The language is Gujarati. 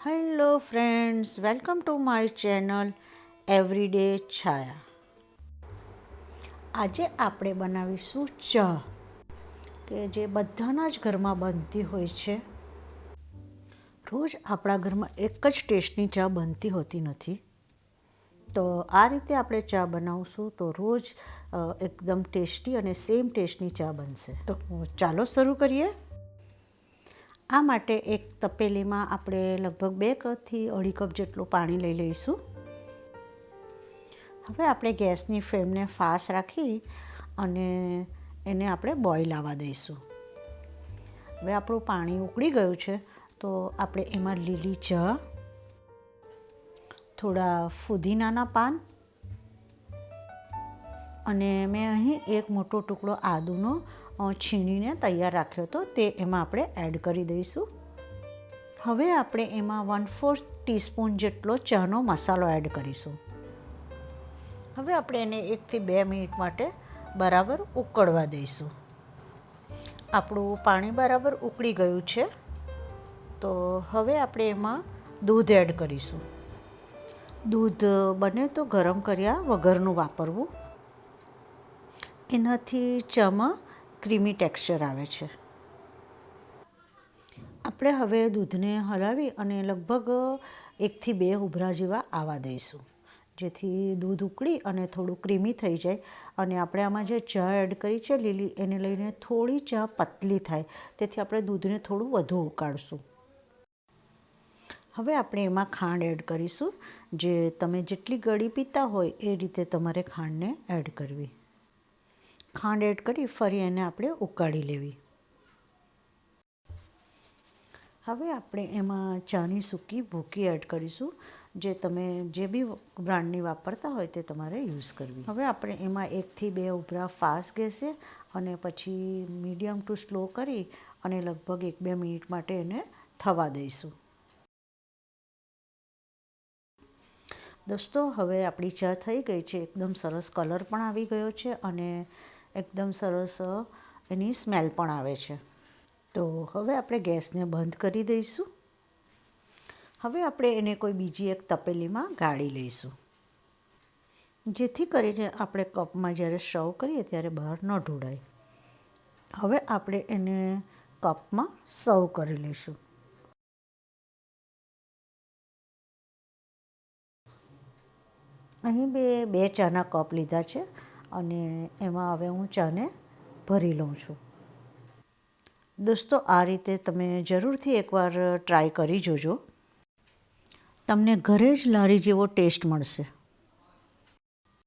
Hello friends, welcome to my channel everyday Chhaya. આજે આપણે બનાવીશું ચા, કે જે બધાના જ ઘરમાં બનતી હોય છે. રોજ આપણા ઘરમાં એક જ ટેસ્ટની ચા બનતી હોતી નથી. તો આ રીતે આપણે ચા બનાવશું તો રોજ એકદમ ટેસ્ટી અને સેમ ટેસ્ટની ચા બનશે. તો ચાલો શરૂ કરીએ. આ માટે એક તપેલીમાં આપણે લગભગ 2 કપથી 2.5 કપ જેટલું પાણી લઈ લઈશું. હવે આપણે ગેસની ફ્લેમને ફાસ્ટ રાખી અને એને આપણે બોઇલ આવવા દઈશું. હવે આપણું પાણી ઉકળી ગયું છે તો આપણે એમાં લીલી ચા, થોડા ફુદીનાના પાન અને મેં અહીં એક મોટો ટુકડો આદુનો છીણીને તૈયાર રાખ્યો હતો તે એમાં આપણે એડ કરી દઈશું. હવે આપણે એમાં 1/4 ટીસ્પૂન જેટલો ચાનો મસાલો એડ કરીશું. હવે આપણે એને 1 થી 2 મિનિટ માટે બરાબર ઉકળવા દઈશું. આપણું પાણી બરાબર ઉકળી ગયું છે તો હવે આપણે એમાં દૂધ એડ કરીશું. દૂધ બને તો ગરમ કર્યા વગરનું વાપરવું. એનાથી ચામાં ક્રીમી ટેક્સચર આવે છે. આપણે હવે દૂધને હલાવી અને લગભગ 1 થી 2 ઉભરા જેવા આવવા દઈશું, જેથી દૂધ ઉકળી અને થોડું ક્રીમી થઈ જાય. અને આપણે આમાં જે ચા એડ કરી છે લીલી, એને લઈને થોડી ચા પતલી થાય, તેથી આપણે દૂધને થોડું વધુ ઉકાળશું. હવે આપણે એમાં ખાંડ એડ કરીશું. જે તમે જેટલી ગળી પીતા હોય એ રીતે તમારે ખાંડને એડ કરવી. ખાંડ એડ કરી ફરી એને આપણે ઉકાળી લેવી. હવે આપણે એમાં ચાની સૂકી ભૂકી એડ કરીશું. જે તમે જે બી બ્રાન્ડની વાપરતા હોય તે તમારે યુઝ કરવી. હવે આપણે એમાં 1 થી 2 ઉભરા ફાસ્ટ ગેસે અને પછી મીડિયમ ટુ સ્લો કરી અને લગભગ 1-2 મિનિટ માટે એને થવા દઈશું. દોસ્તો, હવે આપણી ચા થઈ ગઈ છે. એકદમ સરસ કલર પણ આવી ગયો છે અને એકદમ સરસ એની સ્મેલ પણ આવે છે. તો હવે આપણે ગેસને બંધ કરી દઈશું. હવે આપણે એને કોઈ બીજી એક તપેલીમાં ગાળી લઈશું, જેથી કરીને આપણે કપમાં જ્યારે સર્વ કરીએ ત્યારે બહાર ન ઢોળાય. હવે આપણે એને કપમાં સર્વ કરી લઈશું. અહીં મેં 2 ચાના કપ લીધા છે અને એમાં હવે હું ચાને ભરી લઉં છું. દોસ્તો, આ રીતે તમે જરૂરથી એકવાર ટ્રાય કરી જોજો. તમને ઘરે જ લારી જેવો ટેસ્ટ મળશે.